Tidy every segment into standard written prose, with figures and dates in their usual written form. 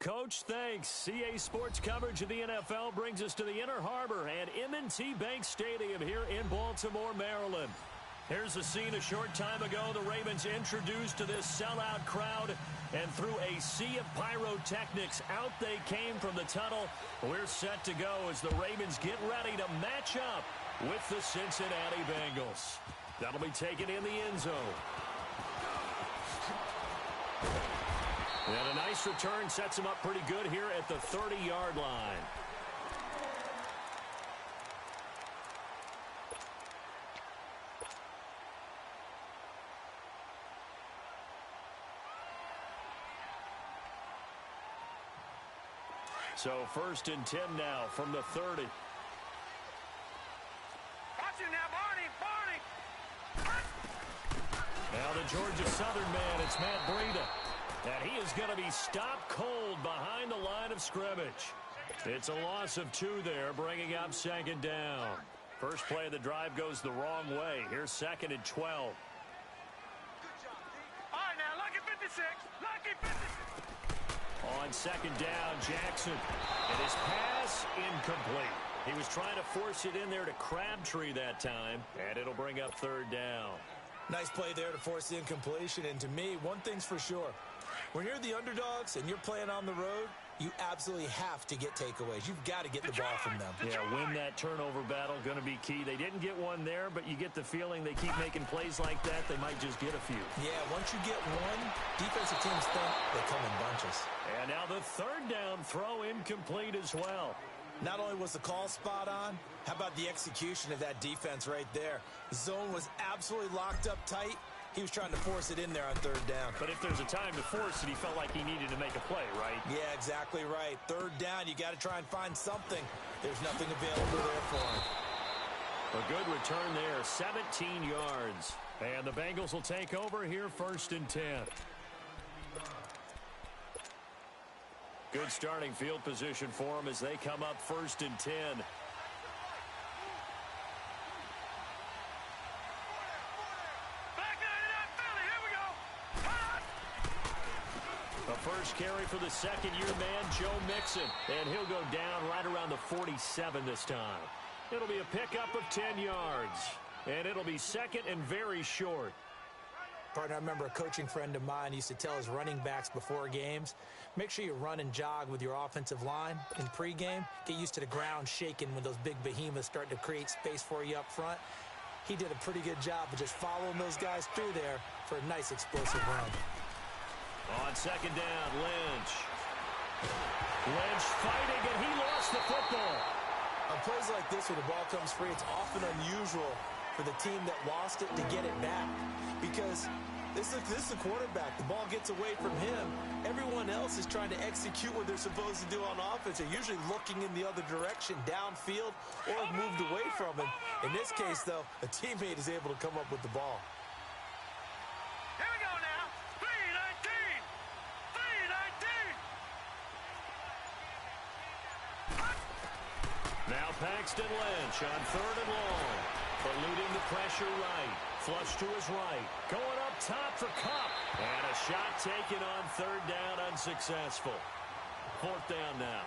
Coach, thanks. CA Sports coverage of the NFL brings us to the Inner Harbor and M&T Bank Stadium here in Baltimore, Maryland. Here's the scene a short time ago. The Ravens introduced to this sellout crowd, and through a sea of pyrotechnics, out they came from the tunnel. We're set to go as the Ravens get ready to match up with the Cincinnati Bengals. That'll be taken in the end zone. And a nice return sets him up pretty good here at the 30-yard line. So 1st and 10 now from the 30. Watch it now, Barney. Now the Georgia Southern man, it's Matt Breida. And he is going to be stopped cold behind the line of scrimmage. It's a loss of 2 there, bringing up 2nd down. First play of the drive goes the wrong way. Here's 2nd and 12. All right, now, lucky 56. Lucky 56. On 2nd down, Jackson. And his pass incomplete. He was trying to force it in there to Crabtree that time. And it'll bring up 3rd down. Nice play there to force the incompletion. And to me, one thing's for sure. When you're the underdogs and you're playing on the road, you absolutely have to get takeaways. You've got to get the ball from them. Yeah, win that turnover battle, going to be key. They didn't get one there, but you get the feeling they keep making plays like that, they might just get a few. Yeah, once you get one, defensive teams think they come in bunches. And now the 3rd down throw incomplete as well. Not only was the call spot on, how about the execution of that defense right there? The zone was absolutely locked up tight. He was trying to force it in there on 3rd down. But if there's a time to force it, he felt like he needed to make a play, right? Yeah, exactly right. 3rd down, you got to try and find something. There's nothing available there for him. A good return there, 17 yards. And the Bengals will take over here 1st and 10. Good starting field position for them as they come up 1st and 10. The first carry for the second-year man, Joe Mixon. And he'll go down right around the 47 this time. It'll be a pickup of 10 yards. And it'll be 2nd and very short. Partner, I remember a coaching friend of mine used to tell his running backs before games, make sure you run and jog with your offensive line in pregame. Get used to the ground shaking when those big behemoths start to create space for you up front. He did a pretty good job of just following those guys through there for a nice explosive run. On 2nd down, Lynch. Lynch fighting, and he lost the football. On plays like this where the ball comes free, it's often unusual for the team that lost it to get it back. Because this is the quarterback. The ball gets away from him. Everyone else is trying to execute what they're supposed to do on offense. They're usually looking in the other direction, downfield, or moved away from him. In this case, though, a teammate is able to come up with the ball. Here we go now. 3-19. Now Paxton Lynch on 3rd and long. Eluding the pressure right. Flush to his right. Going up top for Kupp. And a shot taken on 3rd down, unsuccessful. 4th down now.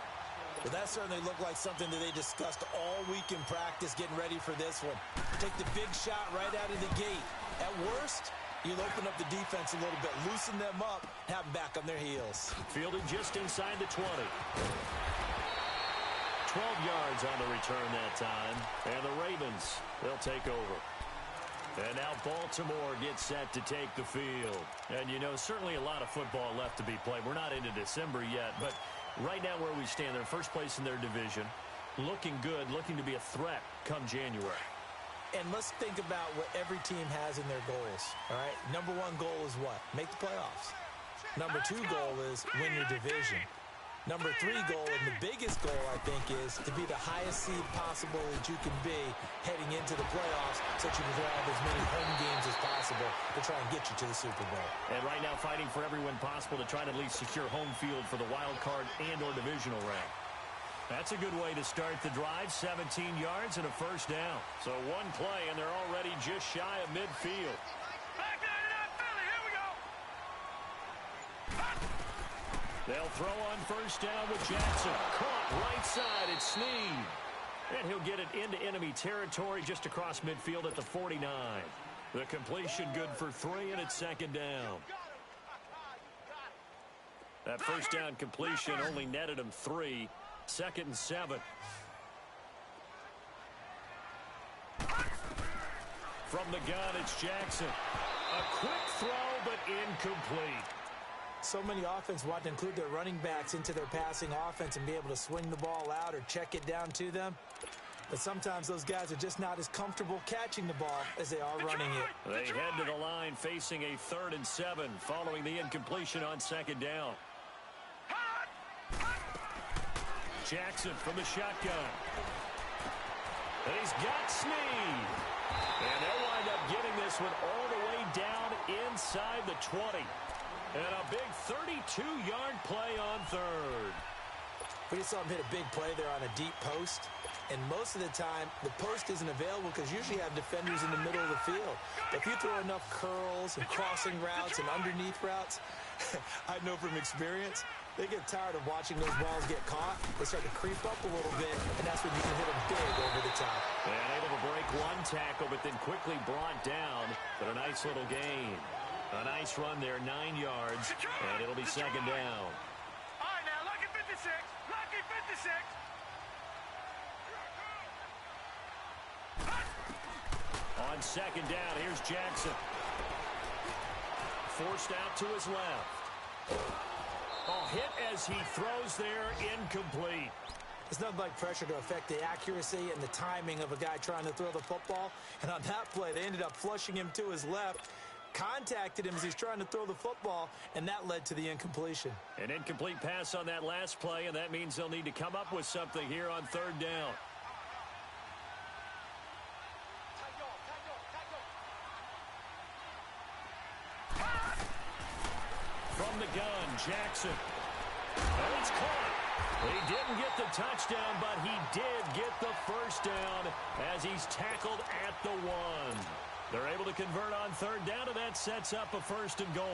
Well, that certainly looked like something that they discussed all week in practice getting ready for this one. Take the big shot right out of the gate. At worst, you'll open up the defense a little bit, loosen them up, have them back on their heels. Fielded just inside the 20. 12 yards on the return that time. And the Ravens, they'll take over. And now Baltimore gets set to take the field. And, you know, certainly a lot of football left to be played. We're not into December yet, but right now where we stand, they're first place in their division. Looking good, looking to be a threat come January. And let's think about what every team has in their goals, all right? Number 1 goal is what? Make the playoffs. Number 2 goal is win your division. Number 3 goal, and the biggest goal, I think, is to be the highest seed possible that you can be heading into the playoffs so that you can have as many home games as possible to try and get you to the Super Bowl. And right now fighting for every win possible to try to at least secure home field for the wild card and or divisional round. That's a good way to start the drive. 17 yards and a 1st down. So one play, and they're already just shy of midfield. Back 99, Philly, here we go. They'll throw on first down with Jackson. Caught right side. It's Snead. And he'll get it into enemy territory just across midfield at the 49. The completion good for 3, and it's second down. That first down completion only netted him 3. 2nd and 7. From the gun, it's Jackson. A quick throw, but incomplete. So many offense want to include their running backs into their passing offense and be able to swing the ball out or check it down to them. But sometimes those guys are just not as comfortable catching the ball as they are running it. They head to the line facing a 3rd and 7 following the incompletion on 2nd down. Jackson from the shotgun. And he's got Snead. And they'll wind up getting this one all the way down inside the 20. And a big 32-yard play on 3rd. We just saw him hit a big play there on a deep post. And most of the time, the post isn't available because usually you have defenders in the middle of the field. But if you throw enough curls and crossing routes and underneath routes, I know from experience, they get tired of watching those balls get caught. They start to creep up a little bit, and that's when you can hit them big over the top. And able to break one tackle, but then quickly brought down. But a nice little gain. A nice run there, 9 yards, and it'll be second down. All right, now, lucky 56. Lucky 56. On second down, here's Jackson. Forced out to his left. Oh, hit as he throws there, incomplete. It's nothing like pressure to affect the accuracy and the timing of a guy trying to throw the football. And on that play, they ended up flushing him to his left, contacted him as he's trying to throw the football, and that led to the incompletion. An incomplete pass on that last play, and that means they'll need to come up with something here on 3rd down. From the gun, Jackson. And it's caught. He didn't get the touchdown, but he did get the first down as he's tackled at the 1. They're able to convert on 3rd down, and that sets up a 1st and goal.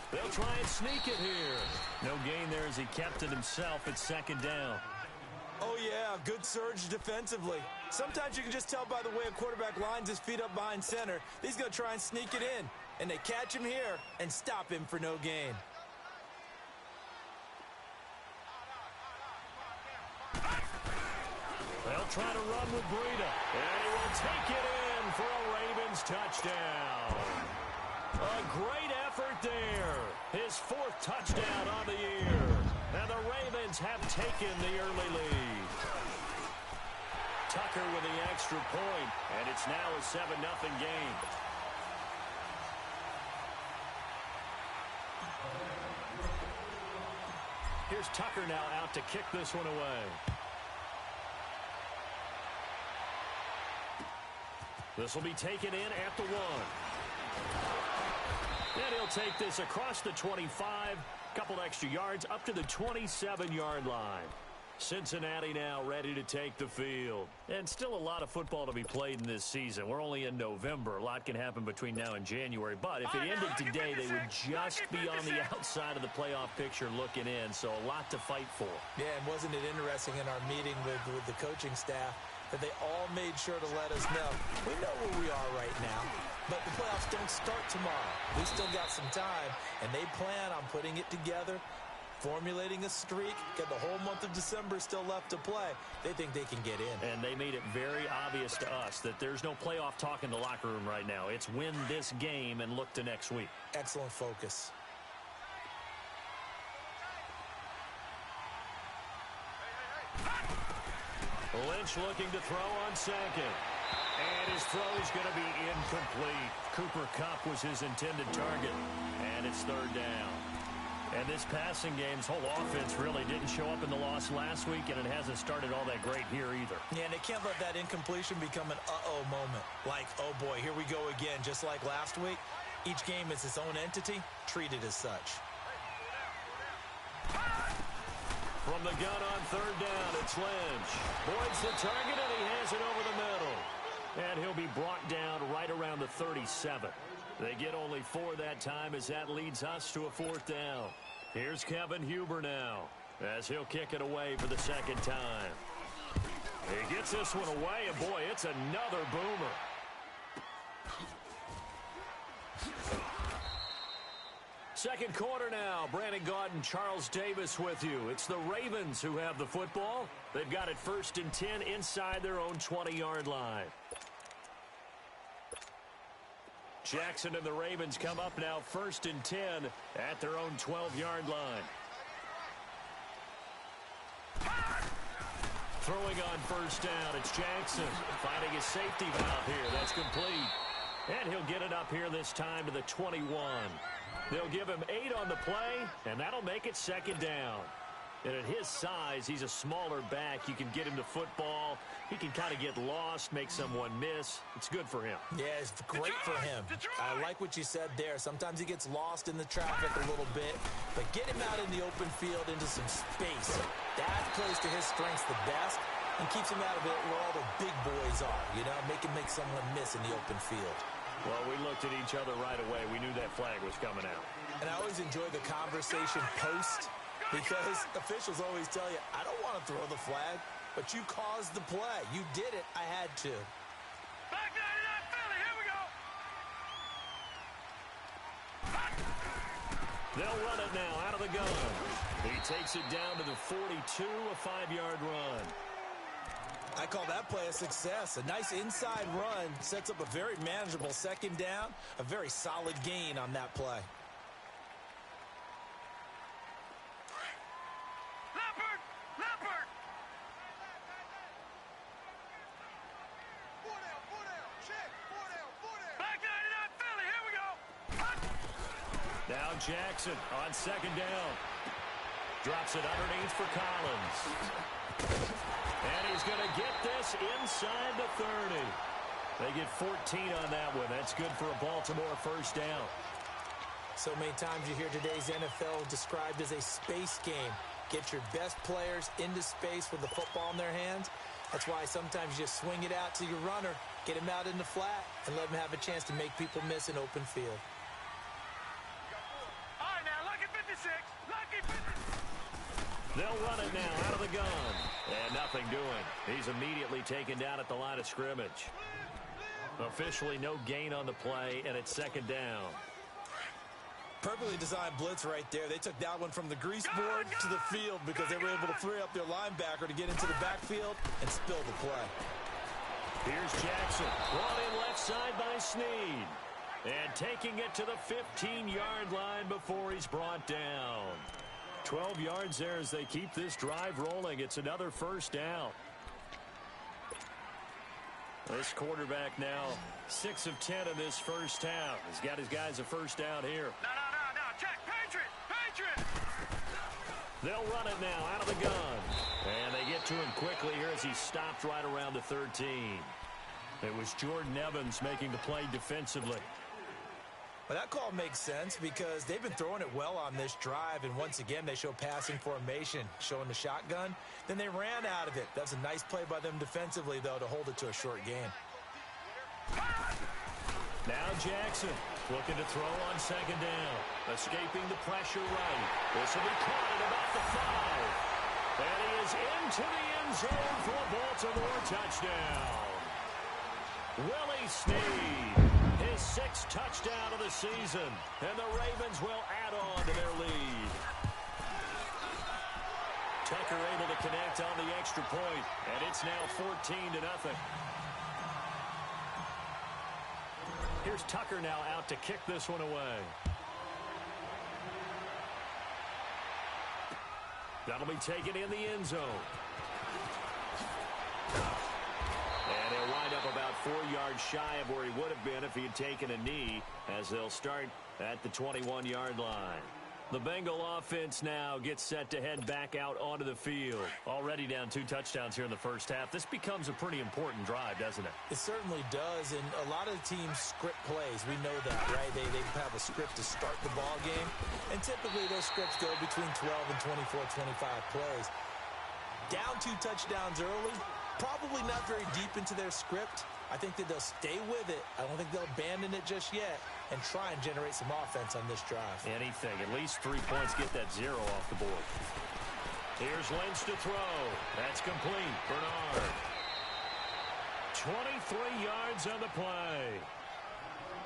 They'll try and sneak it here. No gain there as he kept it himself at 2nd down. Oh, yeah, good surge defensively. Sometimes you can just tell by the way a quarterback lines his feet up behind center. He's going to try and sneak it in, and they catch him here and stop him for no gain. They'll try to run with Breida, and he will take it in for a Ravens touchdown. A great effort there. His 4th touchdown on the year. And the Ravens have taken the early lead. Tucker with the extra point, and it's now a 7-0 game. Here's Tucker now out to kick this one away. This will be taken in at the 1. And he'll take this across the 25, couple extra yards up to the 27-yard line. Cincinnati now ready to take the field. And still a lot of football to be played in this season. We're only in November. A lot can happen between now and January. But if it ended today, they would just be on the outside of the playoff picture looking in. So a lot to fight for. Yeah, and wasn't it interesting in our meeting with the coaching staff that they all made sure to let us know. We know where we are right now, but the playoffs don't start tomorrow. We still got some time, and they plan on putting it together, formulating a streak, got the whole month of December still left to play. They think they can get in. And they made it very obvious to us that there's no playoff talk in the locker room right now. It's win this game and look to next week. Excellent focus. Lynch looking to throw on 2nd. And his throw is going to be incomplete. Cooper Kupp was his intended target. And it's 3rd down. And this passing game's whole offense really didn't show up in the loss last week, and it hasn't started all that great here either. Yeah, and they can't let that incompletion become an uh-oh moment. Like, oh boy, here we go again, just like last week. Each game is its own entity, treated as such. From the gun on third down, it's Lynch. Boyd's the target, and he has it over the middle. And he'll be brought down right around the 37. They get only 4 that time as that leads us to a 4th down. Here's Kevin Huber now as he'll kick it away for the second time. He gets this one away, and boy, it's another boomer. Second quarter now. Brandon Gaudin and Charles Davis with you. It's the Ravens who have the football. They've got it 1st and 10 inside their own 20-yard line. Jackson and the Ravens come up now 1st and 10 at their own 12-yard line. Throwing on 1st down, it's Jackson finding his safety valve here. That's complete. And he'll get it up here this time to the 21. They'll give him 8 on the play, and that'll make it 2nd down. And at his size, he's a smaller back. You can get him to football. He can kind of get lost, make someone miss. It's good for him. Yeah, it's great for him. I like what you said there. Sometimes he gets lost in the traffic a little bit, but get him out in the open field into some space. That plays to his strengths the best and keeps him out of it where all the big boys are, you know, make someone miss in the open field. Well, we looked at each other right away. We knew that flag was coming out. And I always enjoy the conversation post, because officials always tell you, I don't want to throw the flag, but you caused the play. You did it. I had to. Back 99 Philly, here we go. They'll run it now out of the gun. He takes it down to the 42, a 5-yard run. I call that play a success. A nice inside run sets up a very manageable 2nd down, a very solid gain on that play. Leopard! Check! Back 99 Philly, here we go. Now Jackson on 2nd down. Drops it underneath for Collins. And he's going to get this inside the 30. They get 14 on that one. That's good for a Baltimore 1st down. So many times you hear today's NFL described as a space game. Get your best players into space with the football in their hands. That's why sometimes you just swing it out to your runner, get him out in the flat, and let him have a chance to make people miss an open field. All right, now, lucky 56. Lucky 56. They'll run it now out of the gun. And nothing doing. He's immediately taken down at the line of scrimmage. Officially no gain on the play, and it's 2nd down. Perfectly designed blitz right there. They took that one from the grease board to the field because they were able to free up their linebacker to get into the backfield and spill the play. Here's Jackson. Brought in left side by Snead. And taking it to the 15-yard line before he's brought down. 12 yards there as they keep this drive rolling. It's another 1st down. This quarterback now 6 of 10 in this 1st half. He's got his guys a 1st down here. No. Check. Patriot. They'll run it now out of the gun. And they get to him quickly here as he stopped right around the 13. It was Jordan Evans making the play defensively. Well, that call makes sense because they've been throwing it well on this drive, and once again they show passing formation, showing the shotgun. Then they ran out of it. That's a nice play by them defensively, though, to hold it to a short gain. Now Jackson looking to throw on 2nd down. Escaping the pressure right. This will be caught at about the 5. And he is into the end zone for a Baltimore touchdown. Willie Snead. His 6th touchdown of the season, and the Ravens will add on to their lead. Tucker able to connect on the extra point, and it's now 14-0. Here's Tucker now out to kick this one away. That'll be taken in the end zone. And he'll wind up about 4 yards shy of where he would have been if he had taken a knee, as they'll start at the 21-yard line. The Bengal offense now gets set to head back out onto the field. Already down 2 touchdowns here in the first half. This becomes a pretty important drive, doesn't it? It certainly does, and a lot of teams script plays. We know that, right? They have a script to start the ball game, and typically those scripts go between 12 and 24, 25 plays. Down 2 touchdowns early, probably not very deep into their script. I think that they'll stay with it. I don't think they'll abandon it just yet and try and generate some offense on this drive. Anything. At least 3 points. Get that 0 off the board. Here's Lynch to throw. That's complete. Bernard. 23 yards on the play.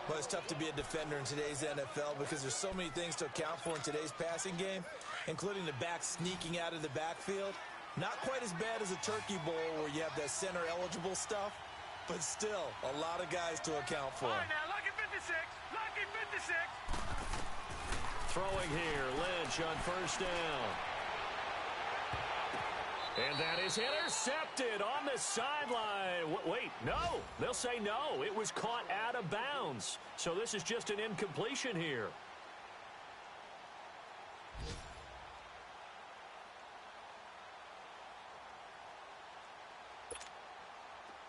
Well, it's tough to be a defender in today's NFL because there's so many things to account for in today's passing game, including the back sneaking out of the backfield. Not quite as bad as a turkey bowl where you have that center-eligible stuff, but still a lot of guys to account for. All right, now, lucky 56. Lucky 56. Throwing here, Lynch on first down. And that is intercepted on the sideline. Wait, no. They'll say no. It was caught out of bounds. So this is just an incompletion here.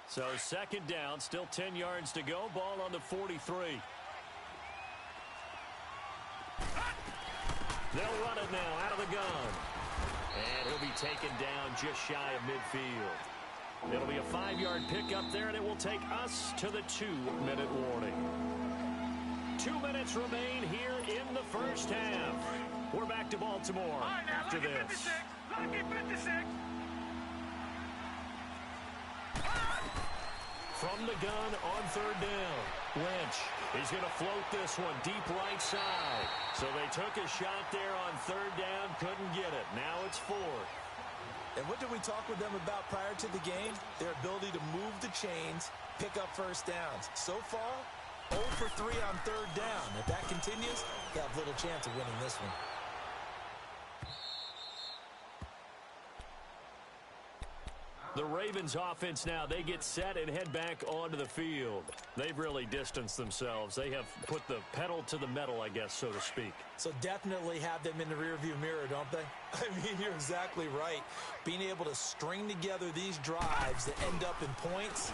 So second down, still 10 yards to go. Ball on the 43. They'll run it now out of the gun. And he'll be taken down just shy of midfield. It'll be a 5-yard pickup there, and it will take us to the 2-minute warning. 2 minutes remain here in the first half. We're back to Baltimore All right, now, after lucky this. 56. Lucky 56. From the gun on third down. Lynch is going to float this one deep right side. So they took a shot there on third down, couldn't get it. Now it's 4. And what did we talk with them about prior to the game? Their ability to move the chains, pick up first downs. So far, 0 for 3 on third down. If that continues, they have little chance of winning this one. The Ravens offense now, they get set and head back onto the field. They've really distanced themselves. They have put the pedal to the metal, I guess, so to speak. So definitely have them in the rearview mirror, don't they? I mean, you're exactly right. Being able to string together these drives that end up in points,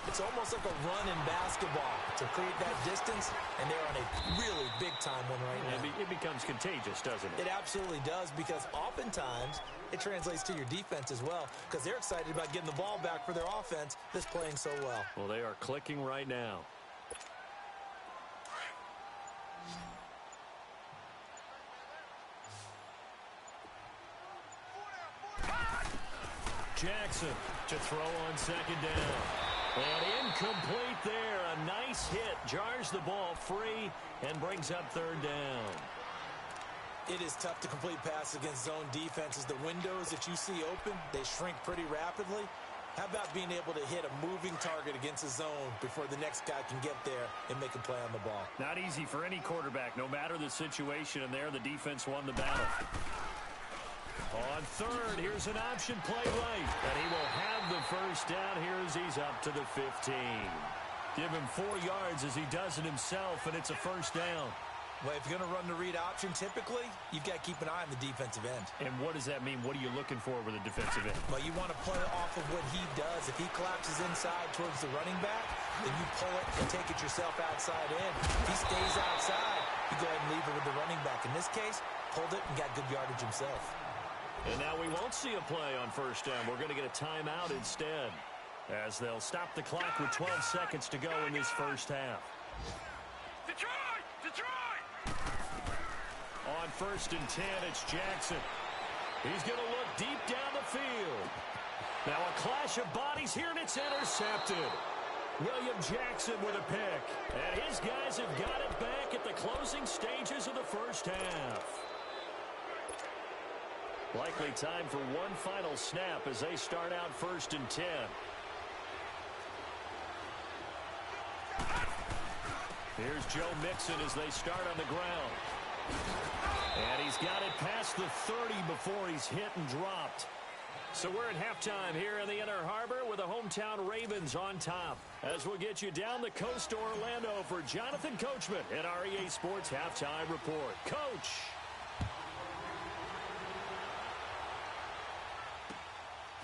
it's almost like a run in basketball to create that distance, and they're on a really big-time one right now. It becomes contagious, doesn't it? It absolutely does, because oftentimes it translates to your defense as well, because they're excited about getting the ball back for their offense that's playing so well. Well, they are clicking right now. Jackson to throw on second down. And incomplete there. A nice hit. Jars the ball free and brings up third down. It is tough to complete passes against zone defenses. The windows that you see open, they shrink pretty rapidly. How about being able to hit a moving target against a zone before the next guy can get there and make a play on the ball? Not easy for any quarterback, no matter the situation, and there the defense won the battle. On third, here's an option play right, and he will have the first down here as he's up to the 15. Give him 4 yards as he does it himself, and it's a first down. Well, if you're going to run the read option, typically, you've got to keep an eye on the defensive end. And what does that mean? What are you looking for with a defensive end? Well, you want to play off of what he does. If he collapses inside towards the running back, then you pull it and take it yourself outside in. If he stays outside, you go ahead and leave it with the running back. In this case, pulled it and got good yardage himself. And now we won't see a play on first down. We're going to get a timeout instead, as they'll stop the clock with 12 seconds to go in this first half. Detroit! Detroit! On first and 10, it's Jackson. He's going to look deep down the field. Now a clash of bodies here, and it's intercepted. William Jackson with a pick. And his guys have got it back at the closing stages of the first half. Likely time for one final snap as they start out first and 10. Here's Joe Mixon as they start on the ground. And he's got it past the 30 before he's hit and dropped. So we're at halftime here in the Inner Harbor with the hometown Ravens on top. As we'll get you down the coast to Orlando for Jonathan Coachman at our EA Sports Halftime Report. Coach.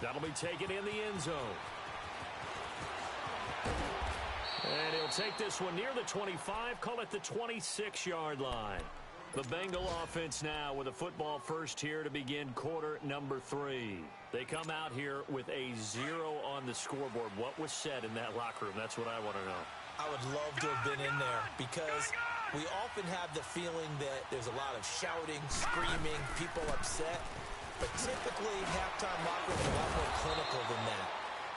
That'll be taken in the end zone. And he'll take this one near the 25, call it the 26-yard line. The Bengal offense now with a football first here to begin quarter number 3. They come out here with a 0 on the scoreboard. What was said in that locker room? That's what I want to know. I would love to have been in there because we often have the feeling that there's a lot of shouting, screaming, people upset. But typically, halftime locker rooms are a lot more clinical than that.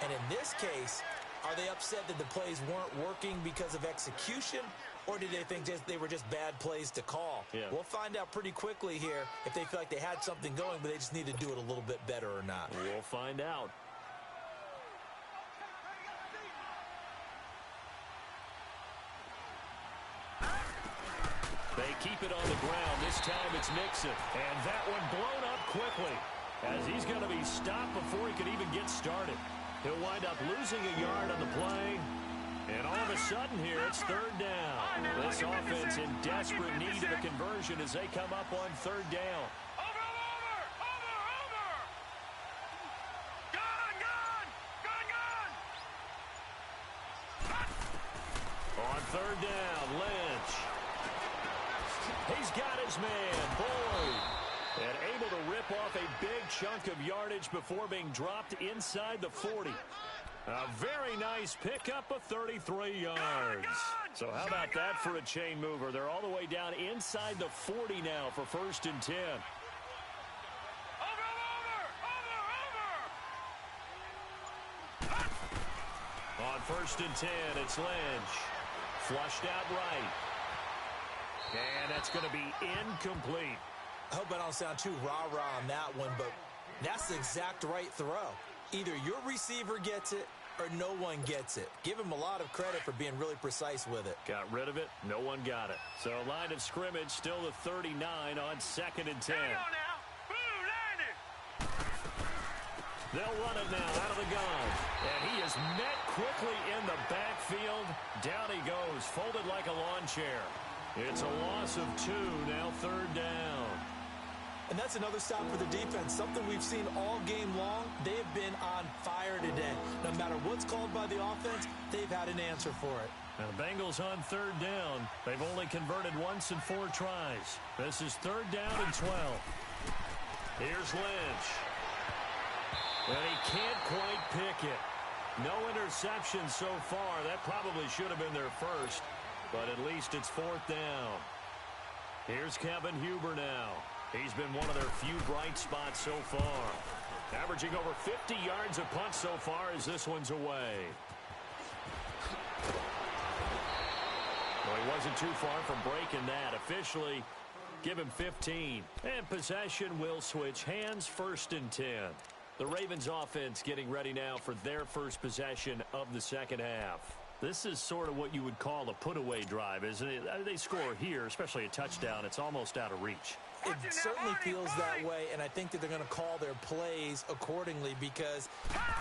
And in this case, are they upset that the plays weren't working because of execution, or did they think they were just bad plays to call? Yeah. We'll find out pretty quickly here if they feel like they had something going, but they just need to do it a little bit better or not. We'll find out. They keep it on the ground. This time it's Nixon. And that one blown up quickly as he's going to be stopped before he could even get started. He'll wind up losing a yard on the play. And all of a sudden here, it's third down. This offense in desperate need of a conversion as they come up on third down. On third down, Lynch. He's got his man, Boyd. And able to rip off a big chunk of yardage before being dropped inside the 40. A very nice pickup of 33 yards. So how about that for a chain mover? They're all the way down inside the 40 now for first and 10. On first and 10, it's Lynch. Flushed out right. And that's going to be incomplete. I hope I don't sound too rah-rah on that one, but that's the exact right throw. Either your receiver gets it or no one gets it. Give him a lot of credit for being really precise with it. Got rid of it. No one got it. So line of scrimmage still the 39 on second and 10. They'll run it now out of the gun. And he is met quickly in the backfield. Down he goes, folded like a lawn chair. It's a loss of 2, now third down. And that's another stop for the defense, something we've seen all game long. They have been on fire today. No matter what's called by the offense, they've had an answer for it. Now the Bengals on third down. They've only converted once in 4 tries. This is third down and 12. Here's Lynch. And he can't quite pick it. No interception so far. That probably should have been their first. But at least it's fourth down. Here's Kevin Huber now. He's been one of their few bright spots so far. Averaging over 50 yards a punt so far as this one's away. Well, he wasn't too far from breaking that. Officially, give him 15. And possession will switch hands, first and 10. The Ravens offense getting ready now for their first possession of the second half. This is sort of what you would call a put-away drive, isn't it? They score here, especially a touchdown. It's almost out of reach. It certainly feels that way, and I think that they're going to call their plays accordingly because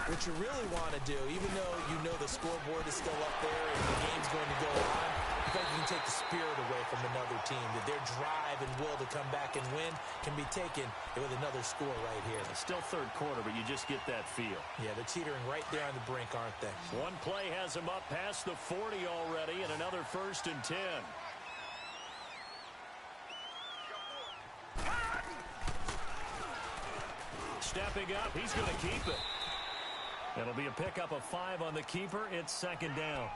what you really want to do, even though you know the scoreboard is still up there and the game's going to go on, I think you can take the spirit away from another team, that their drive and will to come back and win can be taken with another score right here. It's still third quarter, but you just get that feel. Yeah, they're teetering right there on the brink, aren't they? One play has them up past the 40 already, and another first and 10. Stepping up, he's going to keep it. It'll be a pickup of 5 on the keeper. It's second down.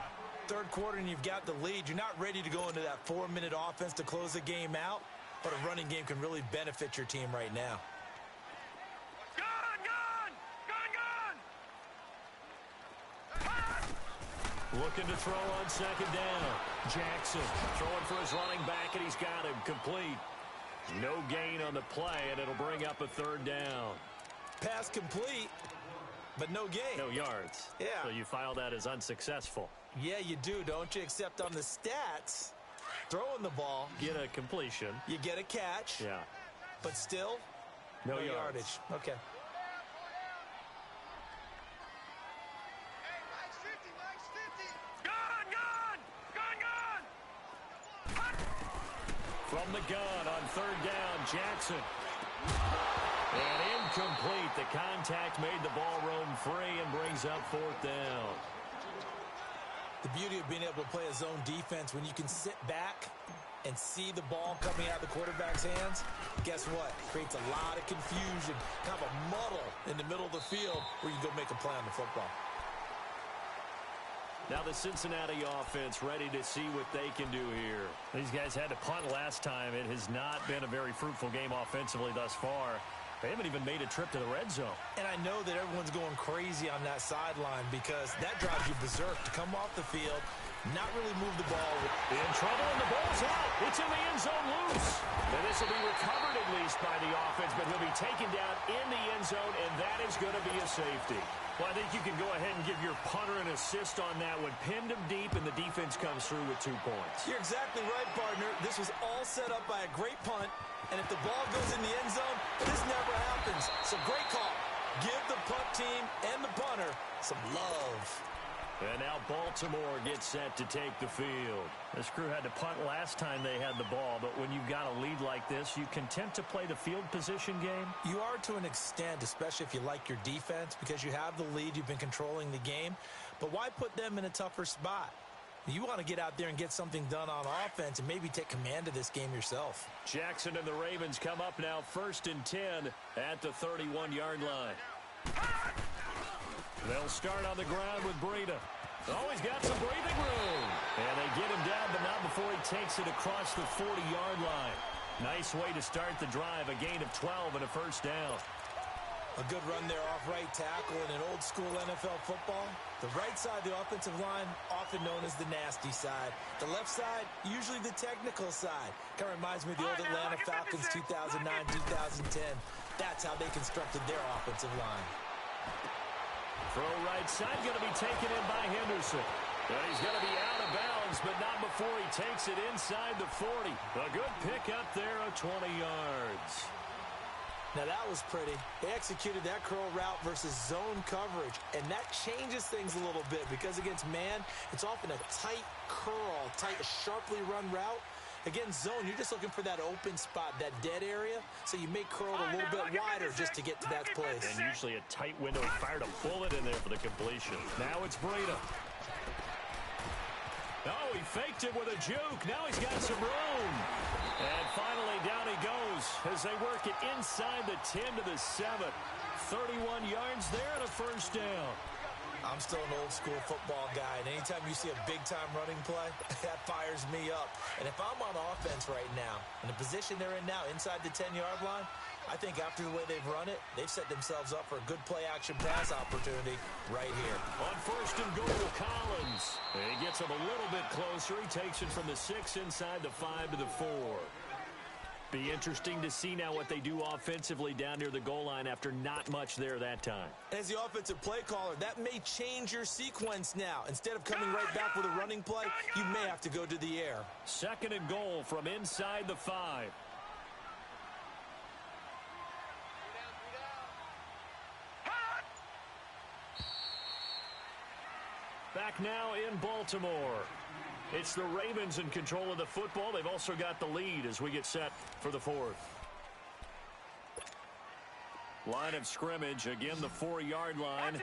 Third quarter and you've got the lead. You're not ready to go into that 4-minute offense to close the game out, but a running game can really benefit your team right now. Looking to throw on second down. Jackson throwing for his running back, and he's got him complete. No gain on the play, and it'll bring up a third down. Pass complete, but no gain. No yards. Yeah. So you file that as unsuccessful. Yeah, you do, don't you? Except on the stats, throwing the ball. Get a completion. You get a catch. Yeah. But still, no yardage. Okay. From the gun on third down, Jackson. And incomplete. The contact made the ball roam free and brings up fourth down. The beauty of being able to play a zone defense when you can sit back and see the ball coming out of the quarterback's hands, guess what? Creates a lot of confusion, kind of a muddle in the middle of the field where you go make a play on the football. Now the Cincinnati offense ready to see what they can do here. These guys had to punt last time. It has not been a very fruitful game offensively thus far. They haven't even made a trip to the red zone. And I know that everyone's going crazy on that sideline because that drives you berserk to come off the field, not really move the ball. In trouble, and the ball's out. It's in the end zone loose. And this will be recovered at least by the offense, but he'll be taken down in the end zone, and that is going to be a safety. Well, I think you can go ahead and give your punter an assist on that one. Pinned him deep, and the defense comes through with 2 points. You're exactly right, partner. This was all set up by a great punt, and if the ball goes in the end zone, this never happens. So great call. Give the punt team and the punter some love. And now Baltimore gets set to take the field. This crew had to punt last time they had the ball, but when you've got a lead like this, you content to play the field position game? You are to an extent, especially if you like your defense, because you have the lead, you've been controlling the game. But why put them in a tougher spot? You want to get out there and get something done on offense and maybe take command of this game yourself. Jackson and the Ravens come up now 1st and 10 at the 31-yard line. They'll start on the ground with Breida. Oh, he's got some breathing room. And they get him down, but not before he takes it across the 40-yard line. Nice way to start the drive, a gain of 12 and a first down. A good run there off right tackle in an old-school NFL football. The right side of the offensive line, often known as the nasty side. The left side, usually the technical side. Kind of reminds me of the old Atlanta Falcons 2009-2010. That's how they constructed their offensive line. Throw right side, going to be taken in by Henderson. And he's going to be out of bounds, but not before he takes it inside the 40. A good pickup there of 20 yards. Now that was pretty. They executed that curl route versus zone coverage, and that changes things a little bit because against man, it's often a tight curl, tight, sharply run route. Against zone, you're just looking for that open spot, that dead area, so you may curl it a little bit wider just to get to that place. And usually a tight window. He fired a bullet in there for the completion. Now it's Breida. Oh, he faked it with a juke. Now he's got some room. And finally, down he goes as they work it inside the 10 to the 7. 31 yards there and a first down. I'm still an old-school football guy, and anytime you see a big-time running play, that fires me up. And if I'm on offense right now, in the position they're in now, inside the 10-yard line, I think after the way they've run it, they've set themselves up for a good play-action pass opportunity right here. On 1st and goal, Collins. He gets him a little bit closer. He takes it from the 6 inside the 5 to the 4. Be interesting to see now what they do offensively down near the goal line after not much there that time. As the offensive play caller, that may change your sequence now. Instead of coming right back with a running play, you may have to go to the air. 2nd and goal from inside the 5. Back now in Baltimore. It's the Ravens in control of the football. They've also got the lead as we get set for the 4th. Line of scrimmage, again the 4-yard line.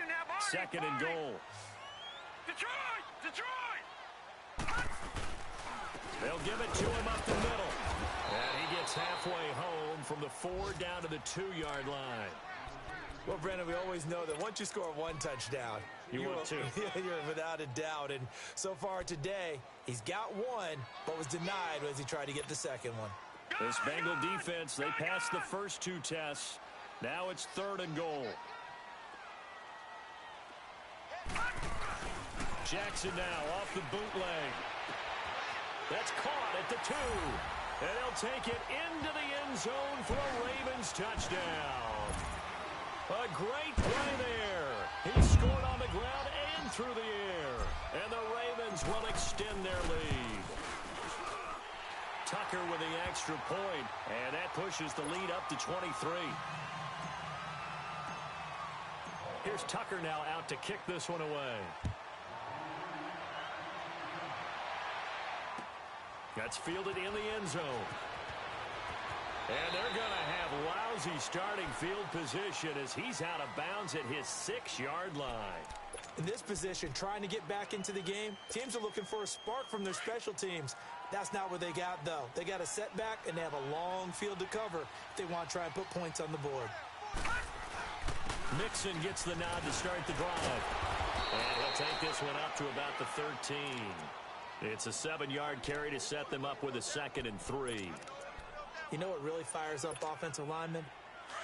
2nd and goal. Detroit! They'll give it to him up the middle. And he gets halfway home from the 4 down to the 2-yard line. Well, Brandon, we always know that once you score one touchdown, you're without a doubt. And so far today, he's got one, but was denied as he tried to get the second one. This Bengal defense, they passed the first 2 tests. Now it's 3rd and goal. Jackson now off the bootleg. That's caught at the 2. And he'll take it into the end zone for a Ravens touchdown. A great play there. He scored on the ground and through the air. And the Ravens will extend their lead. Tucker with the extra point. And that pushes the lead up to 23. Here's Tucker now out to kick this one away. That's fielded in the end zone. And they're going to have easy starting field position as he's out of bounds at his 6-yard line. In this position, trying to get back into the game, teams are looking for a spark from their special teams. That's not what they got, though. They got a setback, and they have a long field to cover if they want to try and put points on the board. Mixon gets the nod to start the drive. And he'll take this one up to about the 13. It's a 7-yard carry to set them up with a 2nd and 3. You know what really fires up offensive linemen?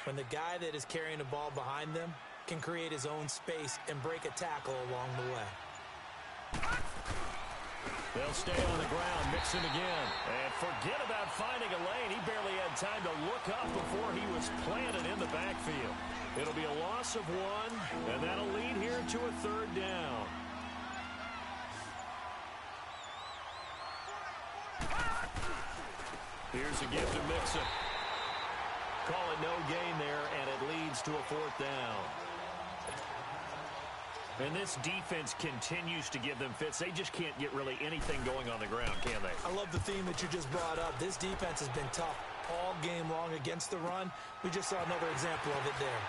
When the guy that is carrying the ball behind them can create his own space and break a tackle along the way. They'll stay on the ground. Mixon again. And forget about finding a lane. He barely had time to look up before he was planted in the backfield. It'll be a loss of 1, and that'll lead here to a 3rd down. Here's a give to Mixon. Call it no gain there, and it leads to a 4th down. And this defense continues to give them fits. They just can't get really anything going on the ground, can they? I love the theme that you just brought up. This defense has been tough all game long against the run. We just saw another example of it there.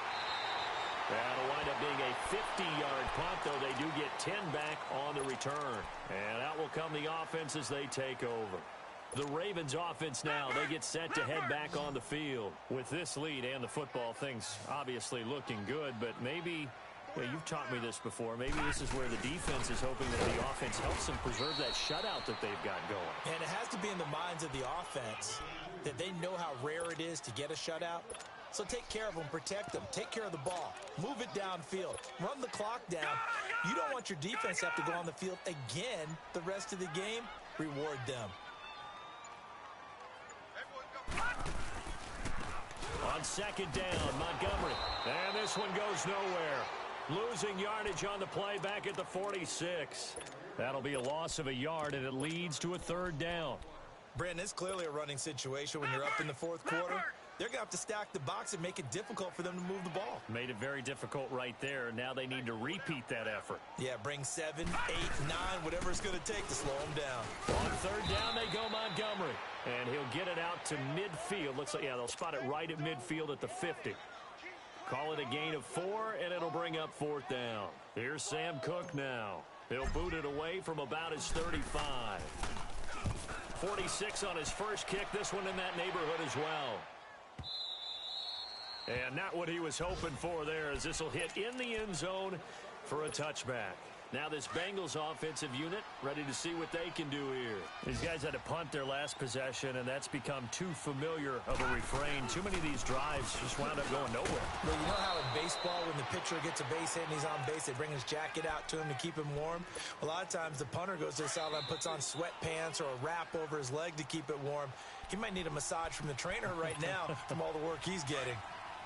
That'll wind up being a 50-yard punt, though they do get 10 back on the return. And out will come the offense as they take over. The Ravens offense now, they get set to head back on the field. With this lead and the football, things obviously looking good, but maybe, you've taught me this before, maybe this is where the defense is hoping that the offense helps them preserve that shutout that they've got going. And it has to be in the minds of the offense that they know how rare it is to get a shutout. So take care of them, protect them, take care of the ball, move it downfield, run the clock down. You don't want your defense to have to go on the field again the rest of the game. Reward them. On 2nd down, Montgomery. And this one goes nowhere. Losing yardage on the play back at the 46. That'll be a loss of a yard, and it leads to a 3rd down. Brandon, it's clearly a running situation when you're up in the 4th quarter. They're going to have to stack the box and make it difficult for them to move the ball. Made it very difficult right there. Now they need to repeat that effort. Yeah, bring 7, 8, 9, whatever it's going to take to slow them down. On 3rd down, they go Montgomery. And he'll get it out to midfield. Looks like, they'll spot it right at midfield at the 50. Call it a gain of 4, and it'll bring up 4th down. Here's Sam Cook now. He'll boot it away from about his 35. 46 on his first kick. This one in that neighborhood as well. And not what he was hoping for there, as this will hit in the end zone for a touchback. Now this Bengals offensive unit ready to see what they can do here. These guys had to punt their last possession, and that's become too familiar of a refrain. Too many of these drives just wound up going nowhere. Well, you know how in baseball, when the pitcher gets a base hit and he's on base, they bring his jacket out to him to keep him warm? A lot of times the punter goes to the sideline, puts on sweatpants or a wrap over his leg to keep it warm. He might need a massage from the trainer right now from all the work he's getting.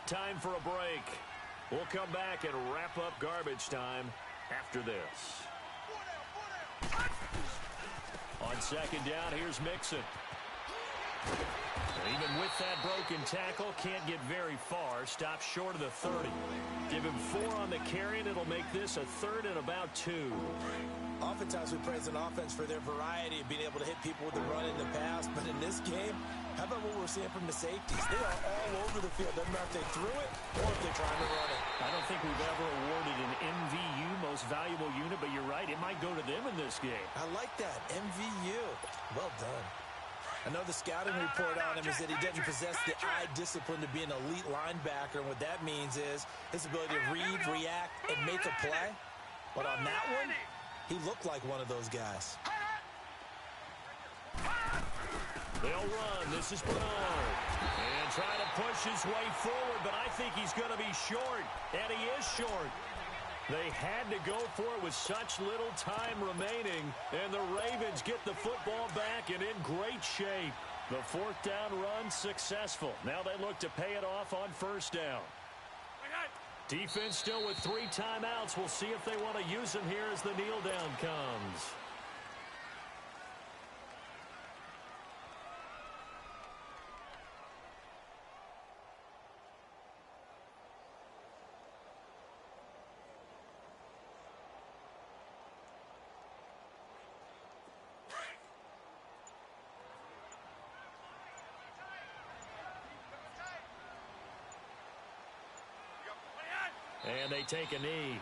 Time for a break. We'll come back and wrap up garbage time after this. On 2nd down, here's Mixon. And even with that broken tackle, can't get very far. Stops short of the 30. Give him 4 on the carry, and it'll make this a 3rd and about 2. Oftentimes we praise an offense for their variety of being able to hit people with the run in the pass, but in this game, how about what we're seeing from the safeties? They are all over the field. Doesn't matter if they threw it or if they're trying to run it. I don't think we've ever awarded an MVU, most valuable unit, but you're right, it might go to them in this game. I like that, MVU. Well done. I know the scouting report on him is that he doesn't possess the eye discipline to be an elite linebacker, and what that means is his ability to read, react, and make a play. But on that one, he looked like one of those guys. They'll run. This is Bernard. And trying to push his way forward, but I think he's going to be short. And he is short. They had to go for it with such little time remaining. And the Ravens get the football back and in great shape. The 4th down run successful. Now they look to pay it off on 1st down. Defense still with 3 timeouts. We'll see if they want to use them here as the kneel down comes. And they take a knee.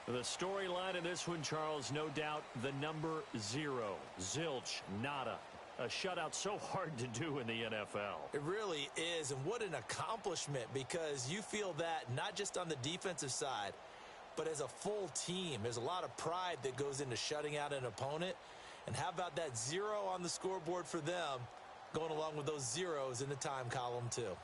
The storyline in this one, Charles, no doubt the number 0. Zilch, nada. A shutout so hard to do in the NFL. It really is, and what an accomplishment, because you feel that not just on the defensive side, but as a full team. There's a lot of pride that goes into shutting out an opponent. And how about that 0 on the scoreboard for them, going along with those zeros in the time column too.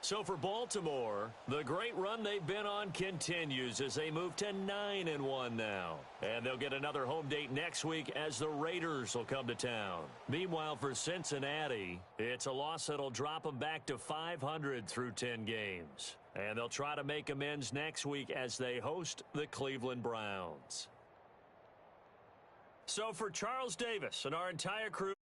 So for Baltimore, the great run they've been on continues as they move to 9-1 now. And they'll get another home date next week as the Raiders will come to town. Meanwhile, for Cincinnati, it's a loss that'll drop them back to 500 through 10 games. And they'll try to make amends next week as they host the Cleveland Browns. So for Charles Davis and our entire crew,